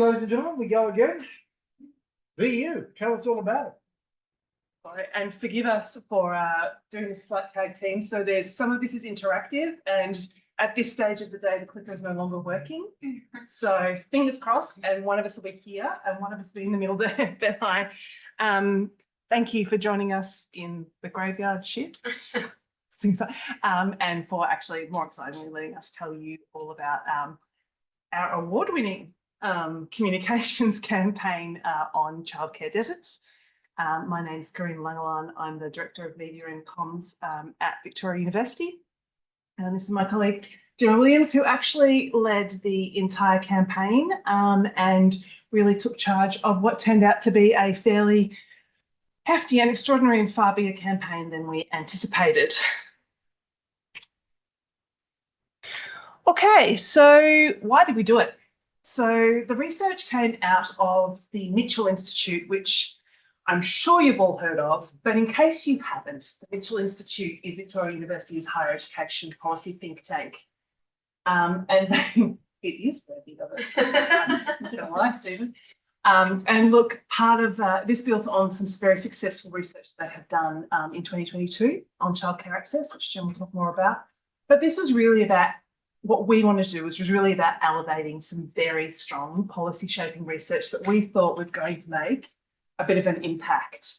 ladies and gentlemen, we go again. VU, tell us all about it. And forgive us for doing this slight tag team. So there's some of this is interactive, and at this stage of the day, the clicker is no longer working. So fingers crossed, and one of us will be here and one of us will be in the middle there. But hi, thank you for joining us in the graveyard shift. And for actually more excitingly letting us tell you all about our award-winning communications campaign on childcare deserts. My name is Corinna Langelaan. I'm the Director of Media and Comms at Victoria University. And this is my colleague, Gemma Williams, who actually led the entire campaign and really took charge of what turned out to be a fairly hefty and extraordinary and far bigger campaign than we anticipated. Okay, so why did we do it? So the research came out of the Mitchell Institute, which I'm sure you've all heard of, but in case you haven't, the Mitchell Institute is Victoria University's higher education policy think tank. And it is worthy of it. I'm gonna lie, Stephen. And look, part of this built on some very successful research they have done in 2022 on childcare access, which Jen will talk more about. But this was really about what we wanted to do was really about elevating some very strong policy shaping research that we thought was going to make a bit of an impact.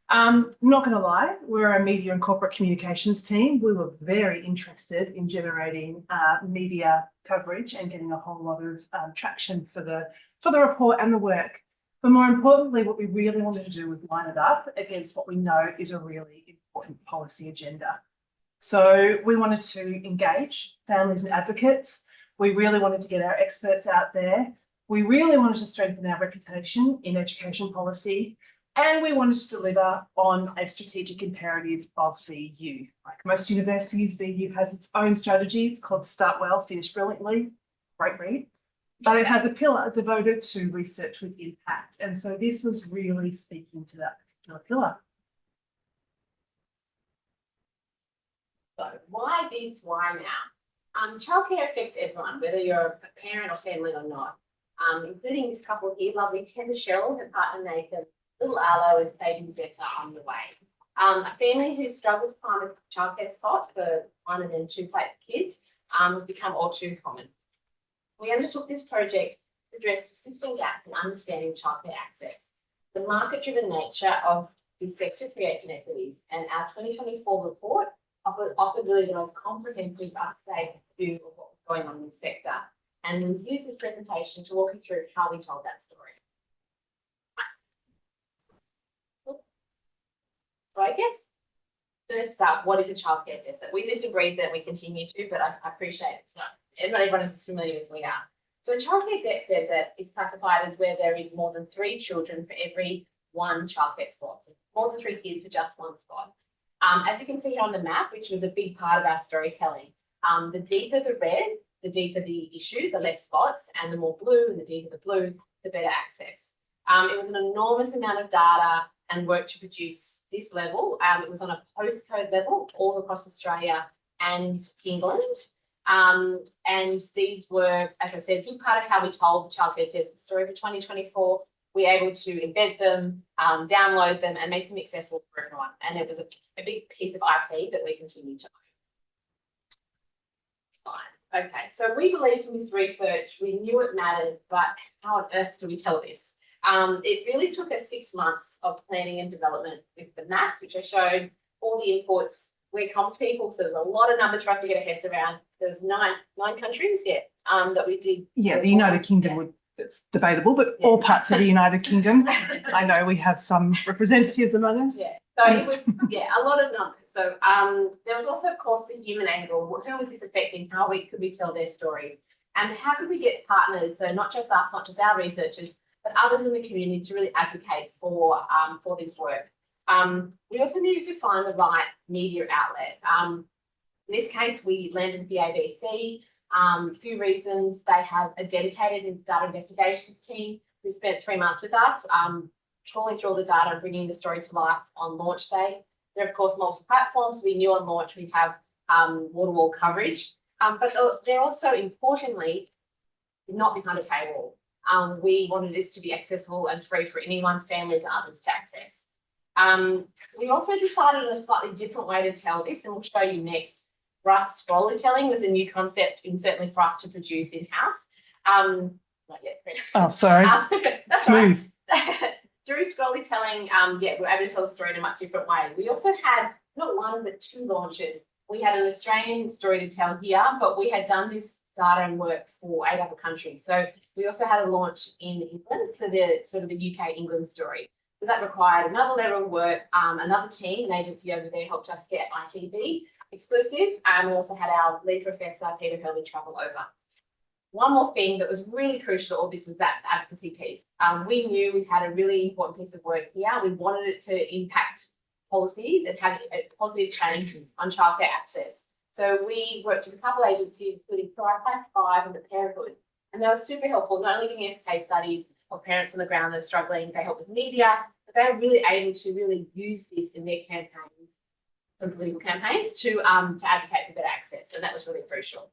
I'm not going to lie, we're a media and corporate communications team. We were very interested in generating media coverage and getting a whole lot of traction for the report and the work. But more importantly, what we really wanted to do was line it up against what we know is a really important policy agenda. So we wanted to engage families and advocates. We really wanted to get our experts out there. We really wanted to strengthen our reputation in education policy, and we wanted to deliver on a strategic imperative of VU. Like most universities, VU has its own strategy. It's called Start Well, Finish Brilliantly. Great read. But it has a pillar devoted to research with impact. And so this was really speaking to that particular pillar. So why this, why now? Childcare affects everyone, whether you're a parent or family or not, including this couple here, lovely Heather Cheryl, her partner Nathan, little Arlo and baby Zeta on the way. A family who struggled to find a childcare spot for 1 and then 2 flat kids has become all too common. We undertook this project to address persisting gaps in understanding childcare access. The market-driven nature of this sector creates inequities, and our 2024 report offered really the most comprehensive update view of what was going on in this sector. And we've used this presentation to walk you through how we told that story. So I guess first up, what is a childcare desert? We lived and breathed that, we continue to, but I appreciate it's not everyone is as familiar as we are. So a childcare desert is classified as where there is more than 3 children for every 1 childcare spot. So more than 3 kids for just 1 spot. As you can see here on the map, which was a big part of our storytelling, the deeper the red, the deeper the issue, the less spots, and the more blue and the deeper the blue, the better access. It was an enormous amount of data and work to produce this level. It was on a postcode level all across Australia and England. And these were, as I said, a big part of how we told the childcare desert story for 2024. We were able to embed them, download them, and make them accessible for everyone. And it was a big piece of IP that we continue to own. Fine. Okay, so we believe in this research, we knew it mattered, but how on earth do we tell this? It really took us 6 months of planning and development with the maths, which I showed, all the inputs. We're comms people, so there's a lot of numbers for us to get our heads around. There's nine countries, that we did. Yeah, the United Kingdom would. It's debatable, but all parts of the United Kingdom. I know we have some representatives among us. Yeah, so it was, a lot of numbers. So there was also, of course, the human angle. Who was this affecting? How could we tell their stories? And how could we get partners, so not just us, not just our researchers, but others in the community to really advocate for this work. We also needed to find the right media outlet. In this case, we landed with the ABC. A few reasons: they have a dedicated data investigations team who spent 3 months with us, trawling through all the data and bringing the story to life on launch day. They're, of course, multi-platforms. We knew on launch we have wall-to-wall coverage, but they're also, importantly, not behind a paywall. We wanted this to be accessible and free for anyone, families and others to access. We also decided on a slightly different way to tell this, and we'll show you next. For us, storytelling was a new concept, and certainly for us to produce in-house. Not yet, Chris. Oh, sorry. That's Smooth. right. Through storytelling, we're able to tell the story in a much different way. We also had not one but two launches. We had an Australian story to tell here, but we had done this data and work for 8 other countries. So we also had a launch in England for the sort of the UK England story. So that required another level of work. Another team, an agency over there, helped us get ITV exclusive. We also had our lead professor, Peter Hurley, travel over. One more thing that was really crucial to all this was that advocacy piece. We knew we had a really important piece of work here. We wanted it to impact policies and have a positive change on childcare access. So we worked with a couple of agencies, including Five and the Parenthood, and they were super helpful, not only giving us case studies of parents on the ground that are struggling, they help with media, but they were really able to really use this in their campaigns, some political campaigns, to advocate for better access, and that was really crucial.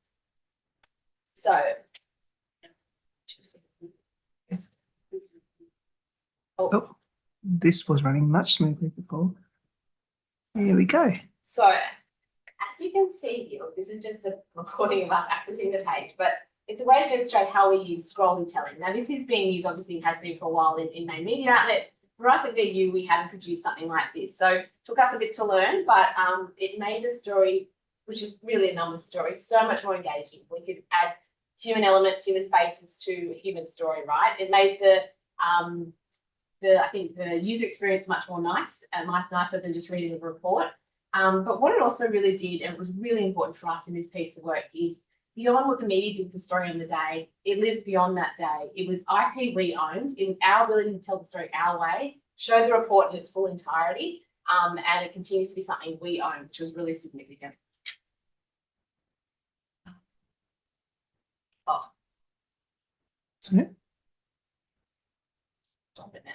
So, Oh, this was running much smoothly before. Here we go. So, as you can see here, this is just a recording of us accessing the page, but it's a way to demonstrate how we use scrolling telling. Now, this is being used, obviously, has been for a while in main media outlets. For us at VU, we hadn't produced something like this. So, it took us a bit to learn, but it made the story, which is really a numbers story, so much more engaging. We could add human elements, human faces to a human story, right? It made I think the user experience much more nicer than just reading a report. But what it also really did, and it was really important for us in this piece of work, is beyond what the media did for the story on the day, it lived beyond that day. It was IP we owned. It was our ability to tell the story our way, show the report in its full entirety, and it continues to be something we own, which was really significant. Oh. Sorry. Stop it now.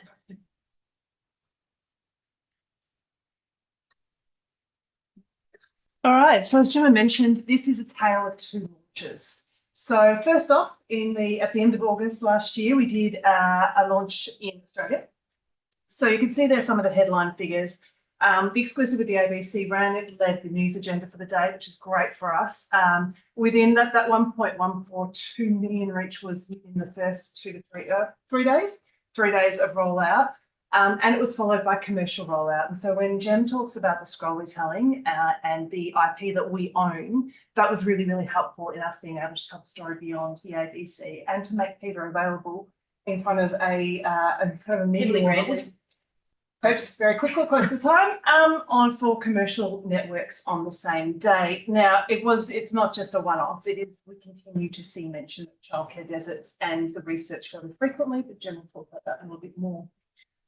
All right, so as Gemma mentioned, this is a tale of two launches. So first off, at the end of August last year, we did a launch in Australia. So you can see there's some of the headline figures. The exclusive with the ABC ran, it led the news agenda for the day, which is great for us. Within that 1.142 million reach was within the first 2 to 3 days, 3 days of rollout. And it was followed by commercial rollout. And so when Jem talks about the scrollytelling and the IP that we own, that was really, really helpful in us being able to tell the story beyond the ABC and to make Peter available in front of a media purchased very quickly, close to the time, on for commercial networks on the same day. Now, it's not just a one-off. We continue to see mention of childcare deserts and the research fairly frequently, but Jem will talk about that a little bit more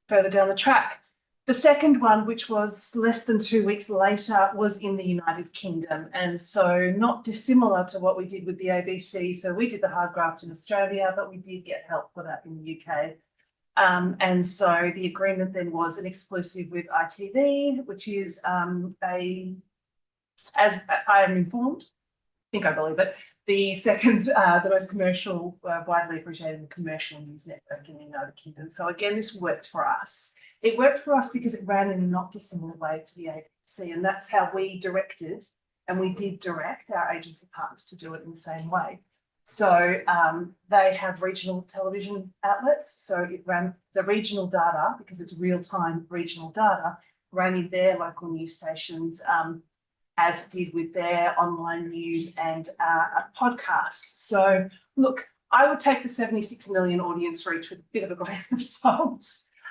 further down the track. The second one, which was less than 2 weeks later, was in the United Kingdom. And so not dissimilar to what we did with the ABC. So we did the hard graft in Australia, but we did get help for that in the UK. And so the agreement then was an exclusive with ITV, which is as I am informed, I believe it, the second, the most commercial, widely appreciated commercial news network in the United Kingdom. So again, this worked for us. It worked for us because it ran in a not dissimilar way to the ABC, and that's how we directed, and we did direct our agency partners to do it in the same way. So they have regional television outlets, so it ran the regional data, because it's real-time regional data, ran in their local news stations, as it did with their online news and a podcast. So look, I would take the 76 million audience reach with a bit of a grain of salt,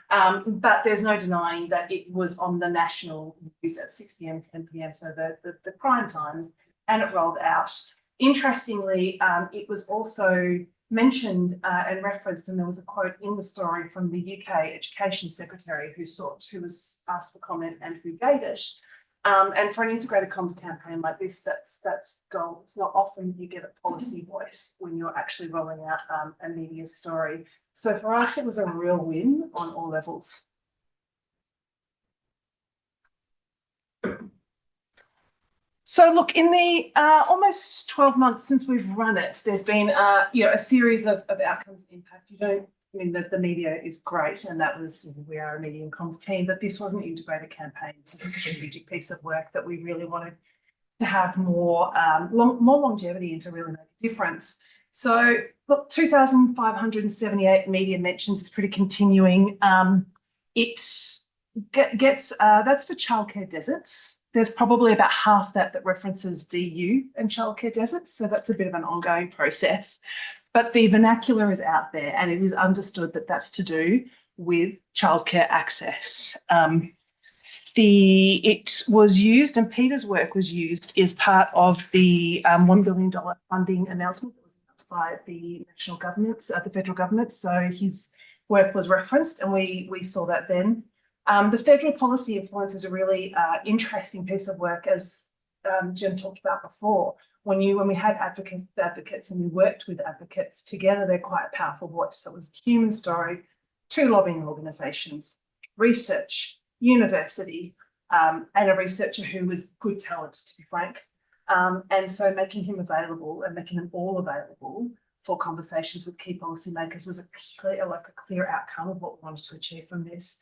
but there's no denying that it was on the national news at 6 p.m, 10 p.m, so the prime times, and it rolled out. Interestingly, it was also mentioned and referenced, and there was a quote in the story from the UK Education Secretary who was asked for comment and who gave it. And for an integrated comms campaign like this, that's gold. It's not often you get a policy voice when you're actually rolling out a media story. So for us, it was a real win on all levels. So look, in the almost 12 months since we've run it, there's been a series of outcomes and impact. The media is great, and that was, we are a media and comms team, but this was an integrated campaign. This is a strategic piece of work that we really wanted to have more longevity and to really make a difference. So look, 2,578 media mentions is pretty continuing. It gets, that's for childcare deserts. There's probably about half that references VU and childcare deserts. So that's a bit of an ongoing process. But the vernacular is out there, and it is understood that that's to do with childcare access. It was used, and Peter's work was used as part of the $1 billion funding announcement that was announced by the national governments, the federal government. So his work was referenced, and we saw that then. The federal policy influence is a really interesting piece of work, as Jim talked about before. When we had advocates and we worked with advocates together, they're quite a powerful voice. So it was Human Story, 2 lobbying organisations, research, university, and a researcher who was good talent, to be frank. And so making him available and making them all available for conversations with key policymakers was a clear outcome of what we wanted to achieve from this.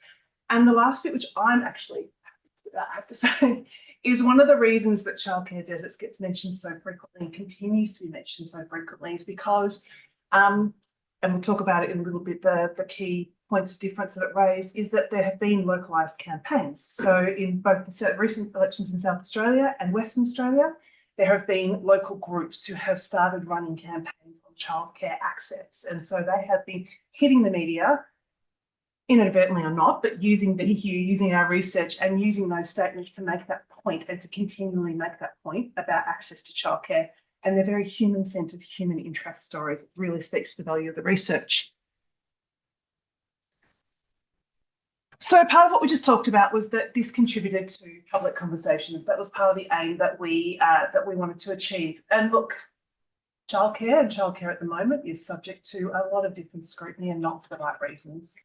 And the last bit, which I'm actually happy to have to say, is one of the reasons that childcare deserts gets mentioned so frequently and continues to be mentioned so frequently is because, and we'll talk about it in a little bit, the key points of difference that it raised is that there have been localised campaigns. So in both the recent elections in South Australia and Western Australia, there have been local groups who have started running campaigns on childcare access. And so they have been hitting the media, inadvertently or not, but using our research and using those statements to make that point and to continually make that point about access to childcare. And they're very human-centred, human interest stories. It really speaks to the value of the research. So part of what we just talked about was that this contributed to public conversations. That was part of the aim that we wanted to achieve. And look, childcare at the moment is subject to a lot of different scrutiny, and not for the right reasons.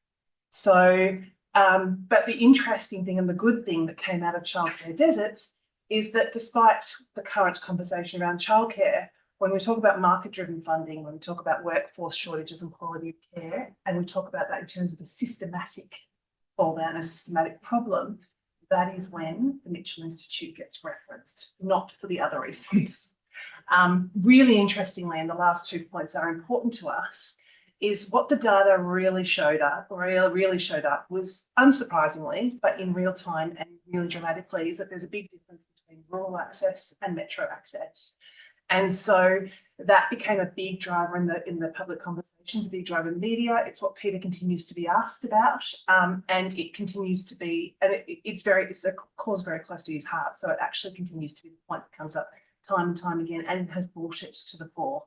So, but the interesting thing and the good thing that came out of childcare deserts is that despite the current conversation around childcare, when we talk about market-driven funding, when we talk about workforce shortages and quality of care, and we talk about that in terms of a systematic fall down, a systematic problem, that is when the Mitchell Institute gets referenced, not for the other reasons. Really interestingly, and the last 2 points that are important to us, is what the data really showed up was, unsurprisingly, but in real time and really dramatically, is that there's a big difference between rural access and metro access. And so that became a big driver in the public conversations, a big driver in the media. It's what Peter continues to be asked about, and it continues to be, and it's a cause very close to his heart. So it actually continues to be the point that comes up time and time again, and has bullshit to the fore.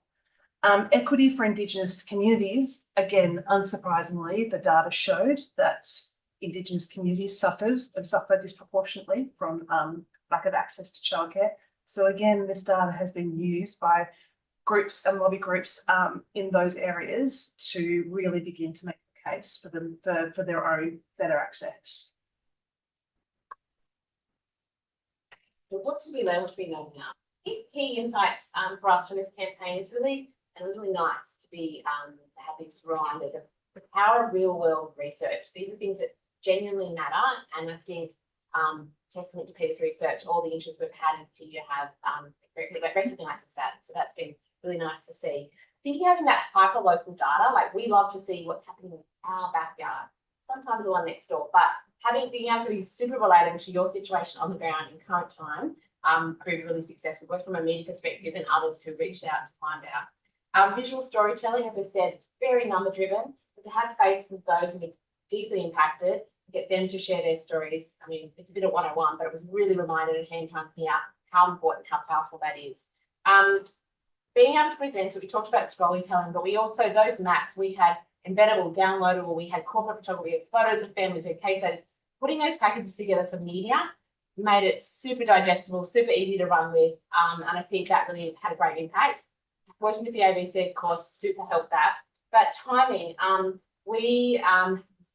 Equity for Indigenous communities, again, unsurprisingly, the data showed that Indigenous communities suffer disproportionately from lack of access to childcare. So again, this data has been used by groups and lobby groups in those areas to really begin to make the case for them for their own better access. So what did we learn? What do we know now? I think key insights for us from this campaign is really nice to be to have this reminder, the power of real world research. These are things that genuinely matter, and I think testament to Peter's research, all the interest we've had and continue to have recognises that. So that's been really nice to see. I think having that hyper local data, like we love to see what's happening in our backyard, sometimes the one next door, but being able to be super relatable to your situation on the ground in current time proved really successful, both from a media perspective and others who reached out to find out. Visual storytelling, as I said, it's very number driven, but to have faces of those who are deeply impacted, get them to share their stories. I mean, it's a bit of 101, but it was really reminded and hand trying to think out how important, how powerful that is. Being able to present, so we talked about storytelling, but we also, those maps, we had embeddable, downloadable, we had corporate photography, we had photos of families, we had case studies. Putting those packages together for media made it super digestible, super easy to run with, and I think that really had a great impact. Working with the ABC, of course, super helped that. But timing, we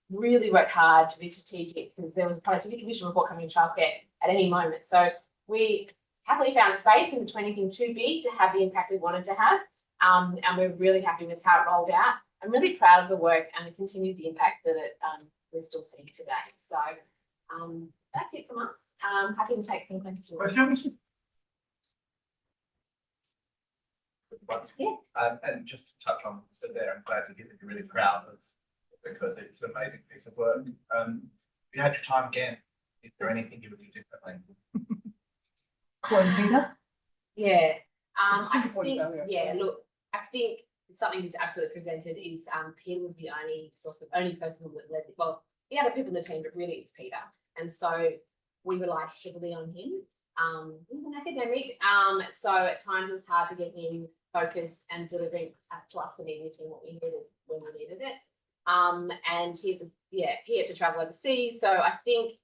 really worked hard to be strategic because there was a productivity commission report coming in childcare at any moment. So we happily found space and between anything too big to have the impact we wanted to have. And we're really happy with how it rolled out. I'm really proud of the work and the continued impact that it we're still seeing today. So that's it from us. Happy to take some questions. Questions? Yeah. And just to touch on what you said there, I'm glad to hear that you're really proud of, because it's an amazing piece of work. If you had your time again, is there anything you would do differently? Peter? Yeah. It's a simple point I think, value, yeah, actually. look, I think something that's absolutely presented is Peter was the only person that led, well, the other people in the team, but really it's Peter. And so we relied heavily on him. He's an academic. So at times it was hard to get him focused and delivering to us, the media team, what we needed when we needed it. And he had to travel overseas. So I think if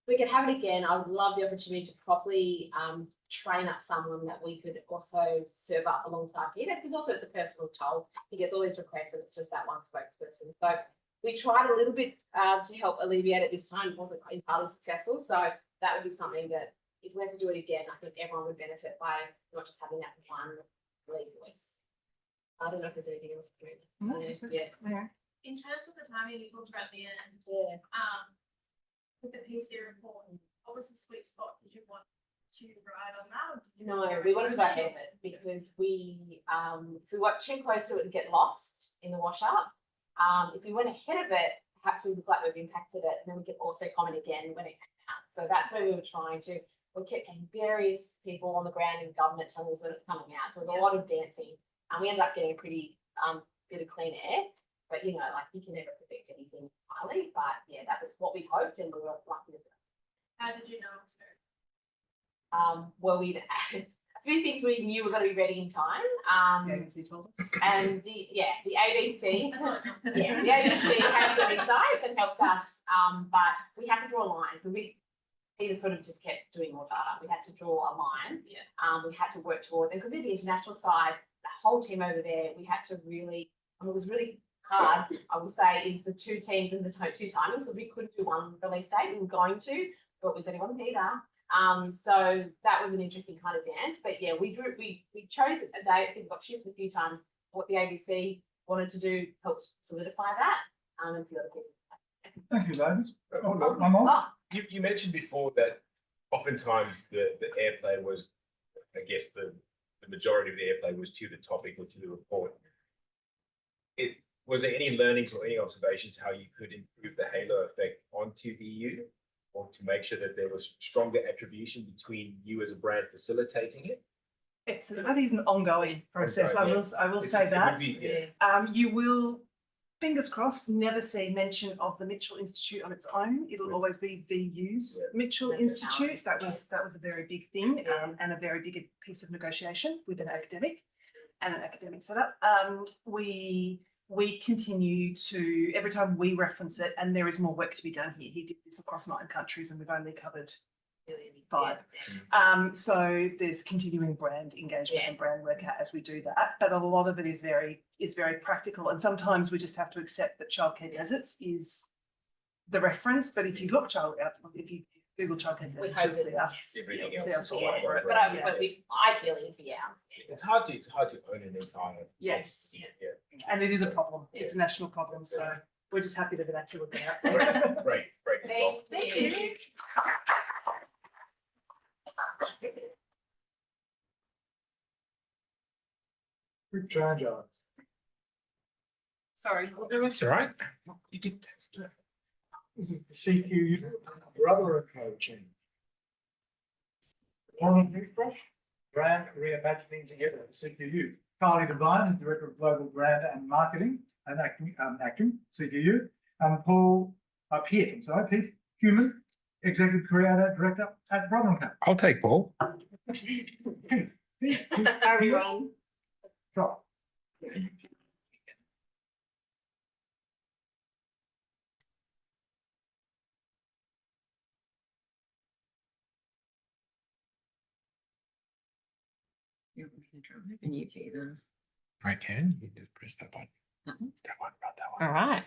we could have it again, I would love the opportunity to properly train up someone that we could also serve up alongside Peter, because also it's a personal toll. He gets all these requests and it's just that one spokesperson. So we tried a little bit to help alleviate it this time. It wasn't entirely successful. So that would be something that if we had to do it again, I think everyone would benefit by not just having that one lead voice. I don't know if there's anything else. No, Yeah. In terms of the timing you talked about at the end, Yeah. with the PC report, what was the sweet spot? Did you want to ride on that? Or did you No, want to we wanted to go ahead of it because we, if we got too close to it and get lost in the wash up, if we went ahead of it, perhaps we look like we've impacted it, and then we could also comment again when it came out. So that's where we were trying to. We kept getting various people on the ground in government telling us when it's coming out. So there's a lot of dancing, and we ended up getting a pretty bit of clean air. But you know, like you can never predict anything entirely. But yeah, that was what we hoped, and we were lucky with it. How did you know? Well, we a few things we knew were going to be ready in time. ABC told us. And the ABC, That's awesome. yeah, the ABC had some insights and helped us. But we had to draw a line. So Peter could have just kept doing more data. We had to draw a line. Yeah. We had to work towards, and because we're the international side, the whole team over there, we had to really, it was really hard, I would say, is the two teams and the two timings. So we couldn't do one release date. We were going to, but we was only one Peter. So that was an interesting kind of dance. But yeah, we chose a date. I think we got shifted a few times. What the ABC wanted to do helped solidify that. And a few other pieces. Thank you, ladies. Oh, no, one more. Oh, You mentioned before that oftentimes the airplay was, I guess the majority of the airplay was to the topic or to the report. Was there any learnings or any observations how you could improve the halo effect on TVU, or to make sure that there was stronger attribution between you as a brand facilitating it? I think it's an ongoing process. Ongoing, I will say It would that. be- yeah. You will, fingers crossed, never see mention of the Mitchell Institute on its own. It'll always be VU's Yeah. Mitchell That's a Institute. challenge. That was a very big thing, and a very big piece of negotiation with an academic and an academic setup. We continue to, every time we reference it, and there is more work to be done here. He did this across 9 countries and we've only covered 5. So there's continuing brand engagement and brand work as we do that. But a lot of it is very practical. And sometimes we just have to accept that Childcare Deserts is the reference. But if you look if you Google Childcare Deserts, you'll see us. Everything You'll see else us is all fine. over it. but we ideally, yeah. It's hard to own an entire. Yes. Yeah. And it is a problem. It's a national problem. So we're just happy that it actually worked out. Great. Well, Thank you. Quick change on. Sorry. that's all right. You did that. This is the CQU brother coaching. Corinna Langelaan Brand Reimagining Together, CQU. Kylie Devine, Director of Global Brand and Marketing and Acting, CQU. And Piet Human, Executive Creator Director at Brother Co. I'll take Paul. Very wrong. Drop. And you can either. I can. You just press that button. All right.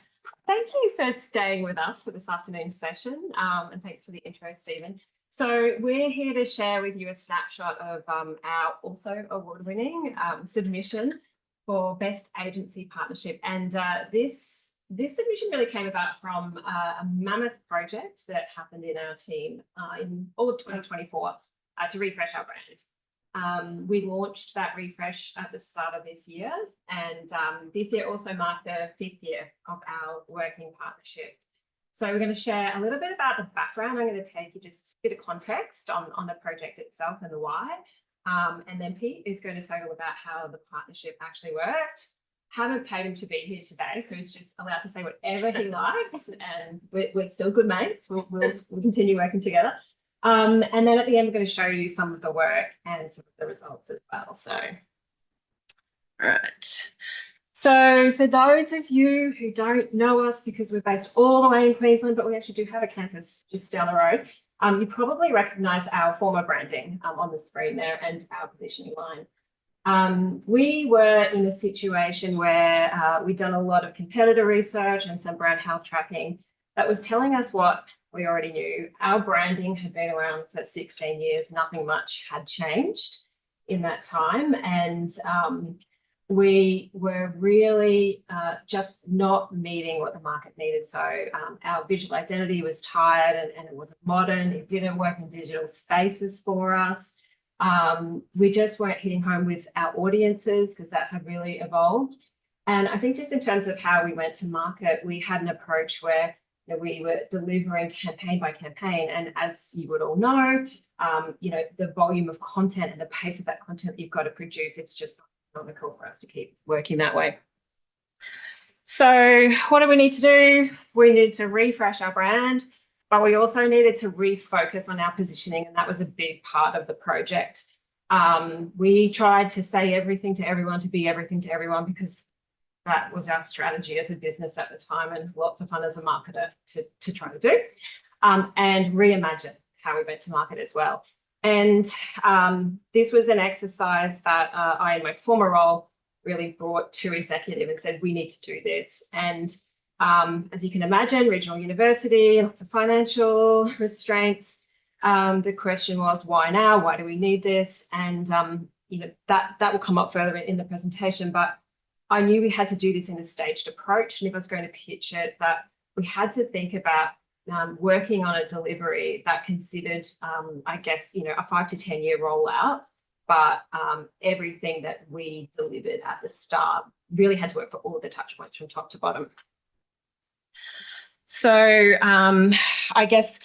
Thank you for staying with us for this afternoon session, and thanks for the intro, Stephen. So we're here to share with you a snapshot of our also award-winning submission for Best Agency Partnership. And this submission really came about from a mammoth project that happened in our team in all of 2024 to refresh our brand. We launched that refresh at the start of this year, and this year also marked the 5th year of our working partnership. So we're going to share a little bit about the background. I'm going to take you just a bit of context on the project itself and the why. And then Pete is going to tell you about how the partnership actually worked. Haven't paid him to be here today, so he's just allowed to say whatever he likes, and we're still good mates. We'll continue working together. And then at the end, we're going to show you some of the work and some of the results as well. So, all right. So for those of you who don't know us, because we're based all the way in Queensland, but we actually do have a campus just down the road, you probably recognise our former branding on the screen there and our positioning line. We were in a situation where we'd done a lot of competitor research and some brand health tracking that was telling us what we already knew. Our branding had been around for 16 years. Nothing much had changed in that time. And we were really just not meeting what the market needed. So our visual identity was tired and it wasn't modern. It didn't work in digital spaces for us. We just weren't hitting home with our audiences because that had really evolved. And I think just in terms of how we went to market, we had an approach where we were delivering campaign by campaign. And as you would all know, the volume of content and the pace of that content you've got to produce, it's just not economical for us to keep working that way. So what do we need to do? We need to refresh our brand, but we also needed to refocus on our positioning, and that was a big part of the project. We tried to say everything to everyone, to be everything to everyone, because that was our strategy as a business at the time, and lots of fun as a marketer to try to do, and reimagine how we went to market as well. And this was an exercise that I, in my former role, really brought to executive and said, we need to do this. And as you can imagine, regional university, lots of financial restraints. The question was, why now? Why do we need this? And that will come up further in the presentation, but I knew we had to do this in a staged approach. And if I was going to pitch it, that we had to think about working on a delivery that considered, a 5 to 10 year rollout, but everything that we delivered at the start really had to work for all of the touch points from top to bottom. So I guess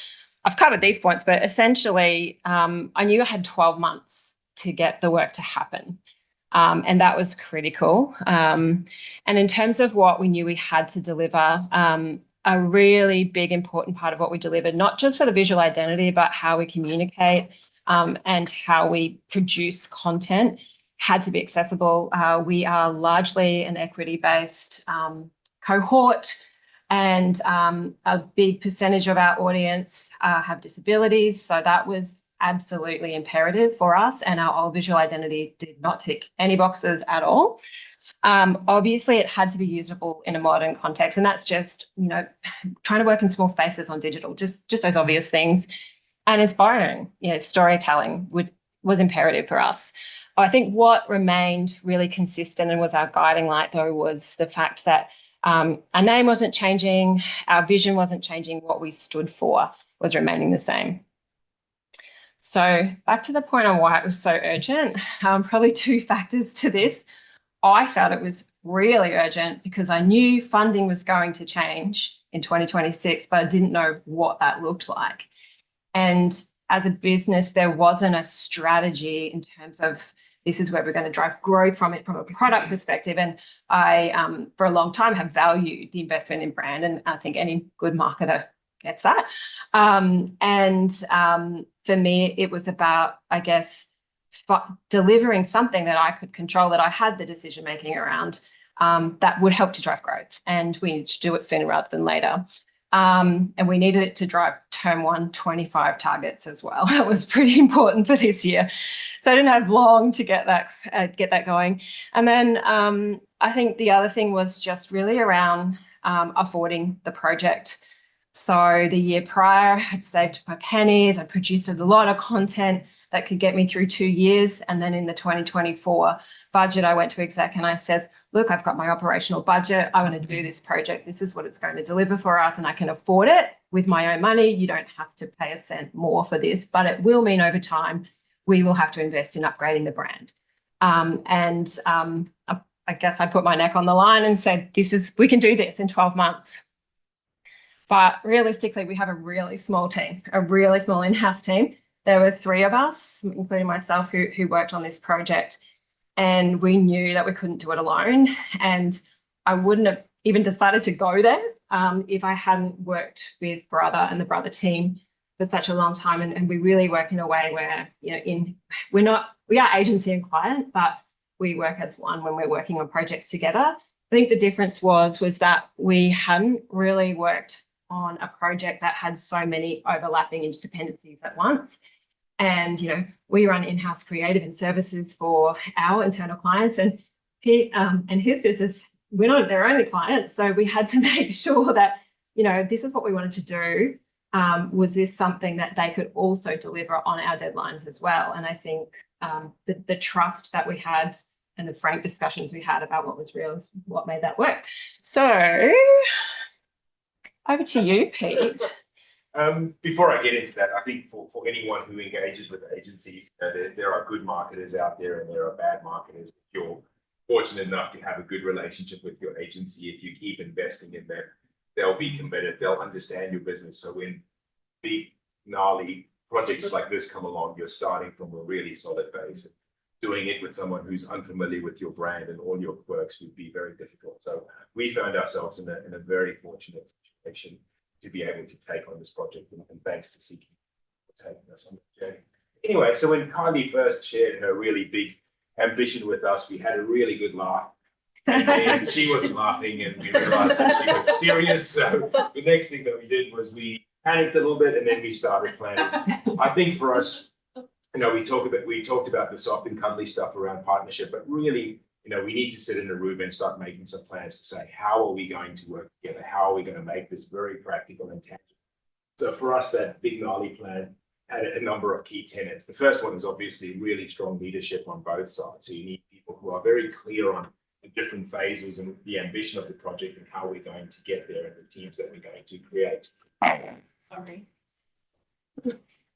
I've covered these points, but essentially I knew I had 12 months to get the work to happen. And that was critical. And in terms of what we knew we had to deliver, a really big, important part of what we delivered, not just for the visual identity, but how we communicate and how we produce content, had to be accessible. We are largely an equity-based cohort, and a big percentage of our audience have disabilities. So that was absolutely imperative for us, and our old visual identity did not tick any boxes at all. Obviously, it had to be usable in a modern context, and that's just, trying to work in small spaces on digital, just those obvious things. And inspiring, storytelling was imperative for us. I think what remained really consistent and was our guiding light, though, was the fact that our name wasn't changing, our vision wasn't changing, what we stood for was remaining the same. So back to the point on why it was so urgent, probably 2 factors to this. I felt it was really urgent because I knew funding was going to change in 2026, but I didn't know what that looked like. And as a business, there wasn't a strategy in terms of this is where we're going to drive growth from a product perspective. And I, for a long time, have valued the investment in brand, and I think any good marketer gets that. For me, it was about, delivering something that I could control, that I had the decision making around, that would help to drive growth, and we need to do it sooner rather than later. And we needed it to drive term 1 25 targets as well. That was pretty important for this year. So I didn't have long to get that going. And then I think the other thing was just really around affording the project. So the year prior, I'd saved my pennies. I produced a lot of content that could get me through 2 years. And then in the 2024 budget, I went to exec and I said, look, I've got my operational budget. I want to do this project. This is what it's going to deliver for us, and I can afford it with my own money. You don't have to pay a cent more for this, but it will mean over time we will have to invest in upgrading the brand. I guess I put my neck on the line and said, we can do this in 12 months. But realistically, we have a really small team, a really small in-house team. There were 3 of us, including myself, who worked on this project. And we knew that we couldn't do it alone. And I wouldn't have even decided to go there if I hadn't worked with Brother and the Brother team for such a long time. And we really work in a way where, we are agency and client, but we work as one when we're working on projects together. I think the difference was that we hadn't really worked on a project that had so many overlapping interdependencies at once. And, we run in-house creative and services for our internal clients, and his business, we're not their only clients. So we had to make sure that, this is what we wanted to do. Was this something that they could also deliver on our deadlines as well? And I think the trust that we had and the frank discussions we had about what was real is what made that work. So over to you, Pete. Before I get into that, I think for anyone who engages with agencies, there are good marketers out there and there are bad marketers. If you're fortunate enough to have a good relationship with your agency, if you keep investing in them, they'll be committed, they'll understand your business. So when big, gnarly projects like this come along, you're starting from a really solid base. Doing it with someone who's unfamiliar with your brand and all your quirks would be very difficult. So we found ourselves in a very fortunate situation to be able to take on this project, and thanks to CQU for taking us on the journey. Anyway, so when Kylie first shared her really big ambition with us, we had a really good laugh. And then she wasn't laughing, and we realized that she was serious. So the next thing that we did was we panicked a little bit, and then we started planning. I think for us, we talked about the soft and cuddly stuff around partnership, but really, we need to sit in a room and start making some plans to say, how are we going to work together? How are we going to make this very practical and tangible? So for us, that big gnarly plan had a number of key tenets. The first one is obviously really strong leadership on both sides. So you need people who are very clear on the different phases and the ambition of the project and how we're going to get there and the teams that we're going to create. Sorry.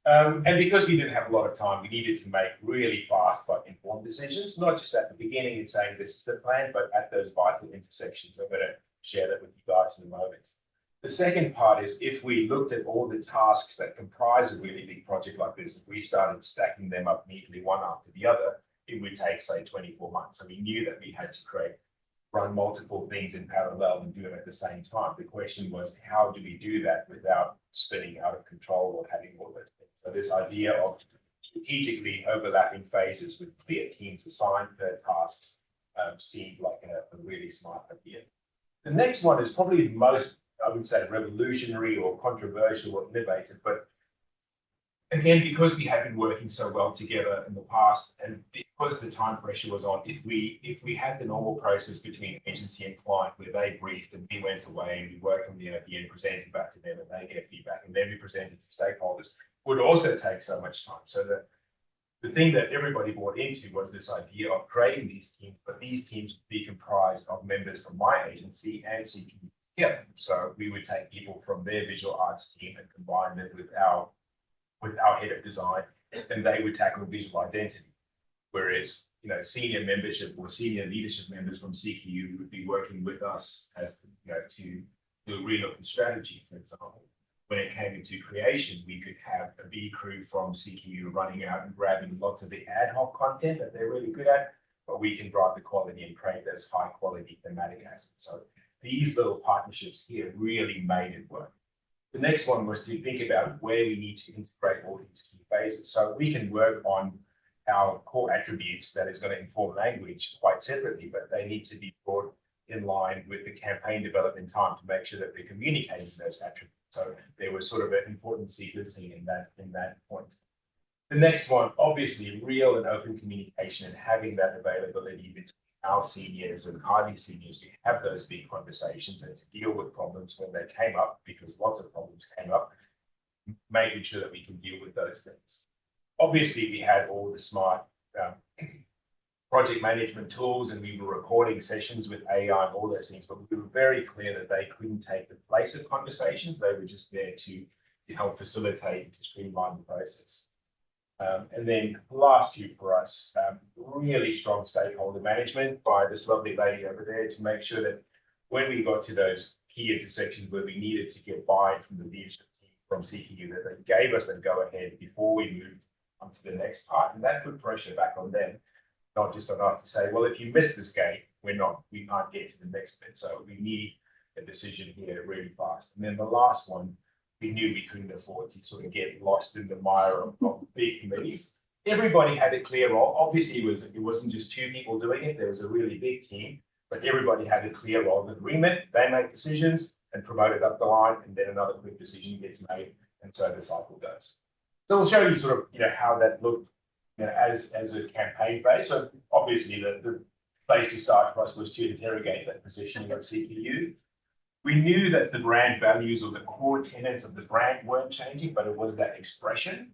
And because we didn't have a lot of time, we needed to make really fast but informed decisions, not just at the beginning and saying this is the plan, but at those vital intersections. I'm going to share that with you guys in a moment. The second part is, if we looked at all the tasks that comprise a really big project like this, if we started stacking them up neatly one after the other, it would take, say, 24 months. So we knew that we had to run multiple things in parallel and do them at the same time. The question was, how do we do that without spinning out of control or having all those things? So this idea of strategically overlapping phases with clear teams assigned per tasks seemed like a really smart idea. The next one is probably the most, I would say, revolutionary or controversial or innovative, but again, because we have been working so well together in the past, and because the time pressure was on, if we had the normal process between agency and client where they briefed and we went away and we worked on the idea and presented back to them and they gave feedback and then we presented to stakeholders, would also take so much time. So the thing that everybody bought into was this idea of creating these teams, but these teams would be comprised of members from my agency and CQU together. So we would take people from their visual arts team and combine them with our head of design, and they would tackle visual identity. Whereas, senior membership or senior leadership members from CQU would be working with us as, to relook at strategy, for example. When it came into creation, we could have a B crew from CQU running out and grabbing lots of the ad hoc content that they're really good at, but we can drive the quality and create those high quality thematic assets. So these little partnerships here really made it work. The next one was to think about where we need to integrate all these key phases. So we can work on our core attributes that is going to inform language quite separately, but they need to be brought in line with the campaign development time to make sure that we're communicating those attributes. So there was sort of an important sequencing in that point. The next one, obviously, real and open communication and having that availability between our seniors and Kylie seniors to have those big conversations and to deal with problems when they came up, because lots of problems came up, making sure that we can deal with those things. Obviously, we had all the smart project management tools, and we were recording sessions with AI and all those things, but we were very clear that they couldn't take the place of conversations. They were just there to help facilitate and to streamline the process. And then last two for us, really strong stakeholder management by this lovely lady over there to make sure that when we got to those key intersections where we needed to get buy-in from the leadership team from CQU, that they gave us that go-ahead before we moved on to the next part. And that put pressure back on them, not just on us to say, well, if you miss this gate, we can't get to the next bit. So we need a decision here really fast. And then the last one, we knew we couldn't afford to sort of get lost in the mire of big committees. Everybody had a clear role. Obviously, it wasn't just two people doing it. There was a really big team, but everybody had a clear role of agreement. They make decisions and promote it up the line, and then another quick decision gets made, and so the cycle goes. So we'll show you sort of how that looked as a campaign phase. So obviously, the place to start for us was to interrogate that positioning of CQU. We knew that the brand values or the core tenets of the brand weren't changing, but it was that expression.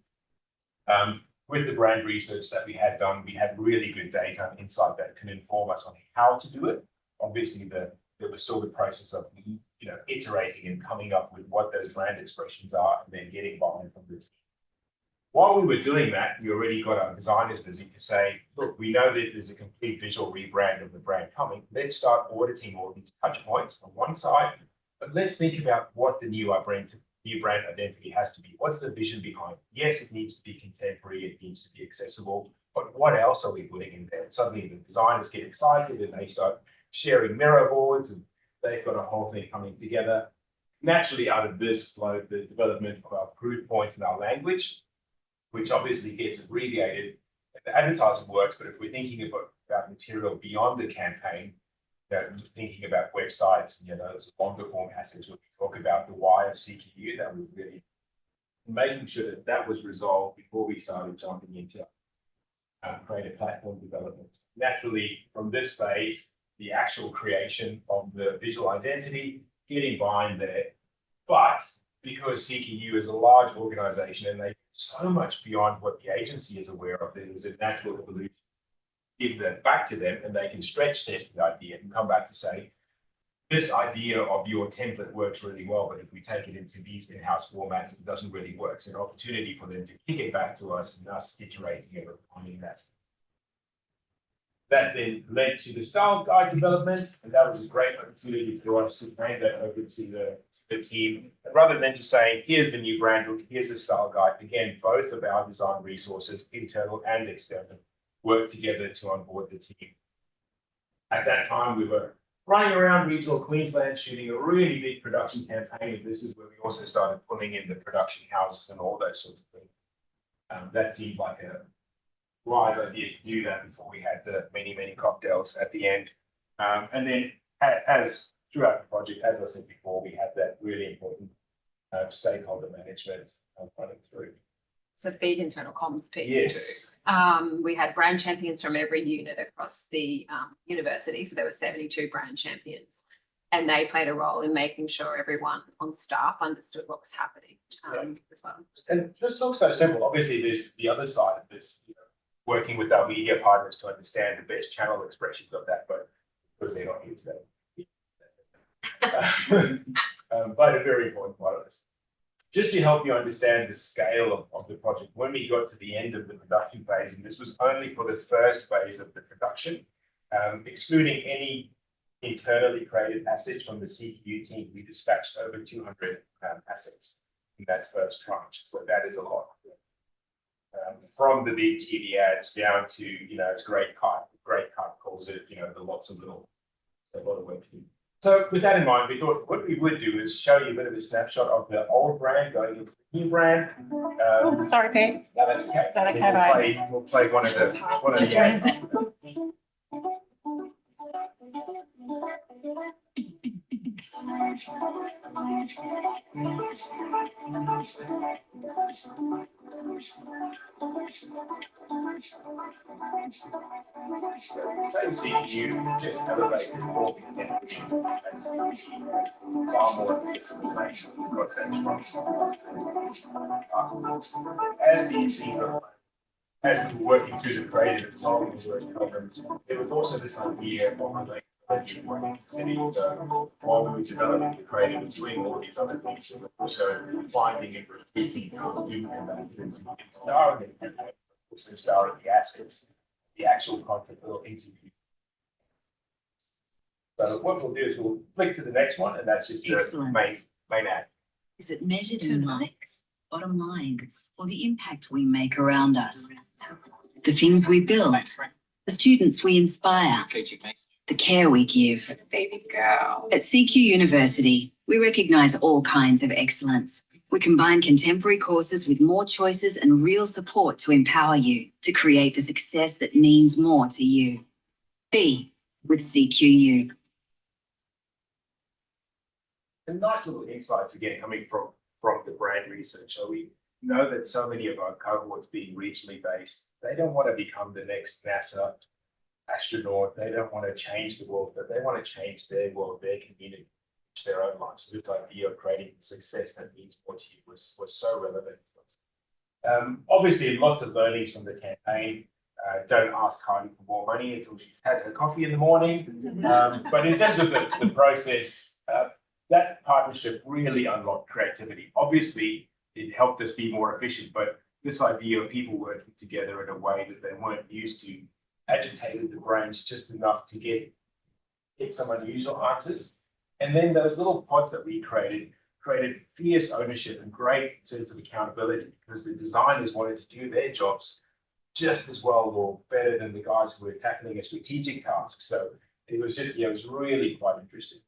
With the brand research that we had done, we had really good data and insight that can inform us on how to do it. Obviously, there was still the process of iterating and coming up with what those brand expressions are and then getting buy-in from the team. While we were doing that, we already got our designers busy to say, look, we know that there's a complete visual rebrand of the brand coming. Let's start auditing all these touch points on one side, but let's think about what the new brand identity has to be. What's the vision behind it? Yes, it needs to be contemporary, it needs to be accessible, but what else are we putting in there? And suddenly the designers get excited and they start sharing mirror boards and they've got a whole thing coming together. Naturally, out of this flowed the development of our proof points and our language, which obviously gets abbreviated. The advertising works, but if we're thinking about material beyond the campaign, thinking about websites and those longer form assets, when we talk about the why of CQU, that was really making sure that was resolved before we started jumping into creative platform development. Naturally, from this phase, the actual creation of the visual identity, getting buy-in there, but because CQU is a large organization and they so much beyond what the agency is aware of, there was a natural evolution. Give that back to them and they can stretch test the idea and come back to say, this idea of your template works really well, but if we take it into these in-house formats, it doesn't really work. So an opportunity for them to kick it back to us and us iterating and refining that. That then led to the style guide development, and that was a great opportunity for us to hand that over to the team. And rather than just saying, here's the new brand look, here's the style guide, again, both of our design resources, internal and external, work together to onboard the team. At that time, we were running around regional Queensland shooting a really big production campaign, and this is where we also started pulling in the production houses and all those sorts of things. That seemed like a wise idea to do that before we had the many cocktails at the end. And then as throughout the project, as I said before, we had that really important stakeholder management running through. So big internal comms piece. Yes. We had brand champions from every unit across the university. So there were 72 brand champions, and they played a role in making sure everyone on staff understood what was happening as well. And this looks so simple. Obviously, there's the other side of this, working with our media partners to understand the best channel expressions of that, but because they're not here today. But a very important part of this. Just to help you understand the scale of the project, when we got to the end of the production phase, and this was only for the first phase of the production, excluding any internally created assets from the CQU team, we dispatched over 200 assets in that first tranche. So that is a lot. From the big TV ads down to, it's great cut calls it, the lots of little, a lot of work to do. So with that in mind, we thought what we would do is show you a bit of a snapshot of the old brand going into the new brand. Sorry, Pete. No, that's okay. Is that okay, We'll play one of the ads. Same CQ, just elevated more connection and far more information. As the season, as we were working through the creative and solving the word programs, there was also this idea of like cities. So while we were developing the creative and doing all these other things, we were also finding and recruiting also starring the assets, the actual content will interview. So what we'll do is we'll click to the next one, and that's just the main ad. Is it measured in likes, bottom lines, or the impact we make around us? The things we build, the students we inspire, the care we give. Baby girl. At CQ University, we recognise all kinds of excellence. We combine contemporary courses with more choices and real support to empower you to create the success that means more to you. Be with CQU. And nice little insights again coming from the brand research. So we know that so many of our cohorts being regionally based, they don't want to become the next NASA astronaut. They don't want to change the world, but they want to change their world, their community, their own life. So this idea of creating success that means more to you was so relevant to us. Obviously, lots of learnings from the campaign. Don't ask Kylie for more money until she's had her coffee in the morning. But in terms of the process, that partnership really unlocked creativity. Obviously, it helped us be more efficient, but this idea of people working together in a way that they weren't used to agitated the brains just enough to get some unusual answers. And then those little pods that we created fierce ownership and great sense of accountability because the designers wanted to do their jobs just as well or better than the guys who were tackling a strategic task. So it was just, it was really quite interesting.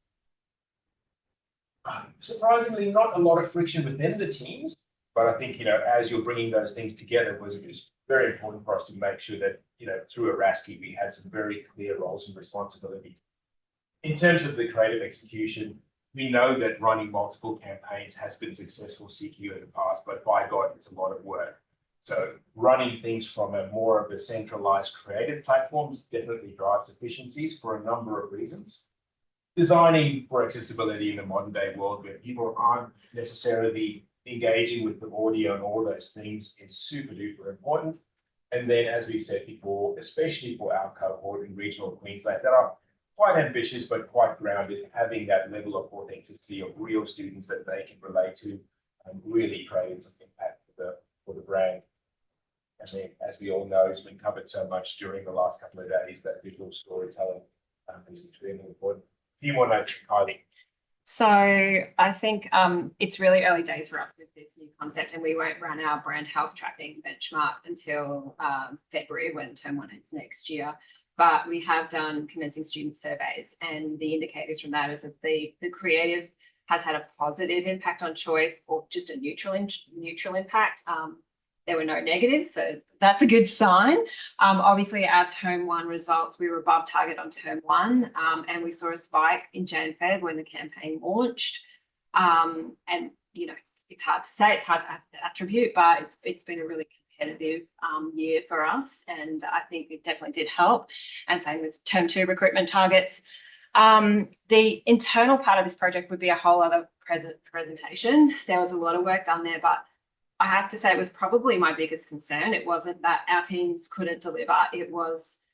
Surprisingly, not a lot of friction within the teams, but I think, as you're bringing those things together, it was very important for us to make sure that, through Araski, we had some very clear roles and responsibilities. In terms of the creative execution, we know that running multiple campaigns has been successful CQ in the past, but by God, it's a lot of work. So running things from a more of a centralized creative platforms definitely drives efficiencies for a number of reasons. Designing for accessibility in a modern day world where people aren't necessarily engaging with the audio and all those things is super duper important. And then, as we said before, especially for our cohort in regional Queensland that are quite ambitious but quite grounded, having that level of authenticity of real students that they can relate to really creates some impact for the brand. And then, as we all know, it's been covered so much during the last couple of days that visual storytelling is extremely important. A few more notes, Kylie. So I think it's really early days for us with this new concept, and we won't run our brand health tracking benchmark until February when term 1 ends next year. But we have done commencing student surveys, and the indicators from that is that the creative has had a positive impact on choice or just a neutral impact. There were no negatives, so that's a good sign. Obviously, our term 1 results, we were above target on term 1, and we saw a spike in Jan-Feb when the campaign launched. And it's hard to say, it's hard to attribute, but it's been a really competitive year for us, and I think it definitely did help. And same with term 2 recruitment targets. The internal part of this project would be a whole other presentation. There was a lot of work done there, but I have to say it was probably my biggest concern. It wasn't that our teams couldn't deliver. It was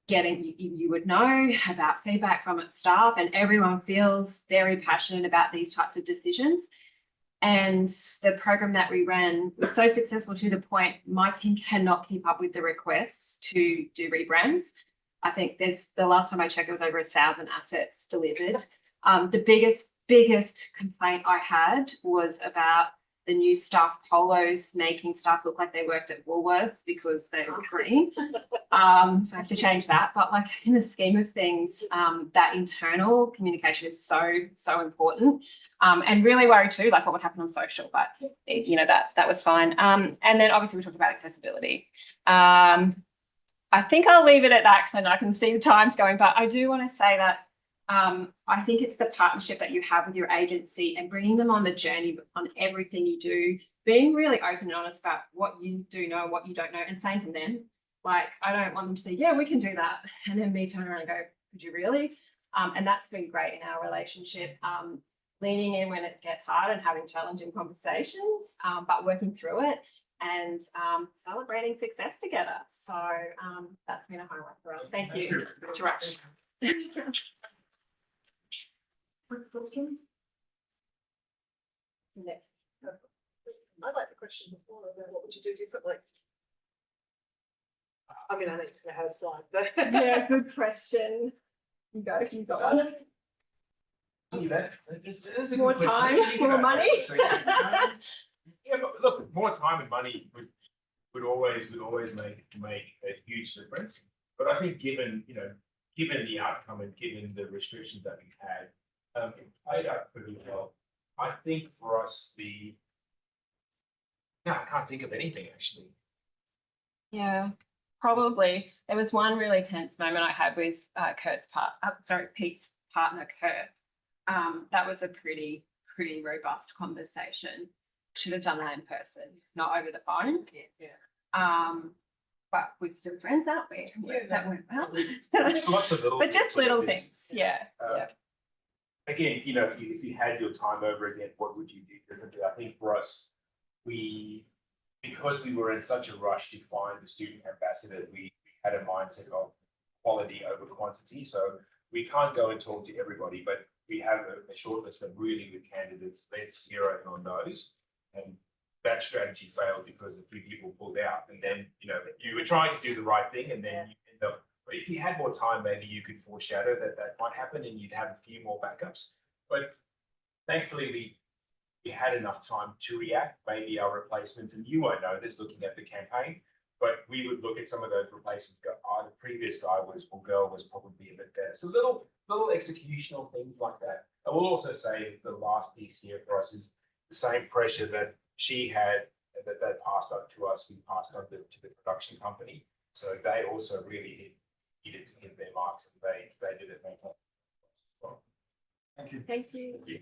getting, you would know about feedback from its staff, and everyone feels very passionate about these types of decisions. And the program that we ran was so successful to the point my team cannot keep up with the requests to do rebrands. I think the last time I checked, it was over 1,000 assets delivered. The biggest complaint I had was about the new staff polos making staff look like they worked at Woolworths because they were green. So I have to change that. But like in the scheme of things, that internal communication is so important. And really worried too, like what would happen on social, but that was fine. And then obviously we talked about accessibility. I think I'll leave it at that because I know I can see the times going, but I do want to say that I think it's the partnership that you have with your agency and bringing them on the journey on everything you do, being really open and honest about what you do know, what you don't know, and saying from them, like, I don't want them to say, yeah, we can do that. And then me turn around and go, could you really? And that's been great in our relationship. Leaning in when it gets hard and having challenging conversations, but working through it and celebrating success together. So that's been a highlight for us. Thank you. Rush. So next. I like the question before about what would you do differently? I mean, I know you have a slide, but. Yeah, good question. You go, you got one. More time, more money. Yeah, but look, more time and money would always make a huge difference. But I think given the outcome and given the restrictions that we had, it played out pretty well. I think for us I can't think of anything actually. Yeah, probably. There was one really tense moment I had with Pete's partner, Kurt. That was a pretty robust conversation. Should have done that in person, not over the phone. Yeah. But we're still friends, aren't we? Yeah, that went well. Lots of little But just things like little this. things, yeah. Again, if you had your time over again, what would you do differently? I think for us, because we were in such a rush to find the student ambassador, we had a mindset of quality over quantity. So we can't go and talk to everybody, but we have a short list of really good candidates. Let's zero in on those. And that strategy failed because a few people pulled out. And then, you were trying to do the right thing and then you end up, but if you had more time, maybe you could foreshadow that might happen and you'd have a few more backups. But thankfully, we had enough time to react. Maybe our replacements, and you won't know this looking at the campaign, but we would look at some of those replacements, go, oh, the previous guy or girl was probably a bit better. So little executional things like that. I will also say the last piece here for us is the same pressure that she had, that they passed on to us, we passed on to the production company. So they also really needed to hit their marks and they did it. Well. Thank you. Thank you. Thank you.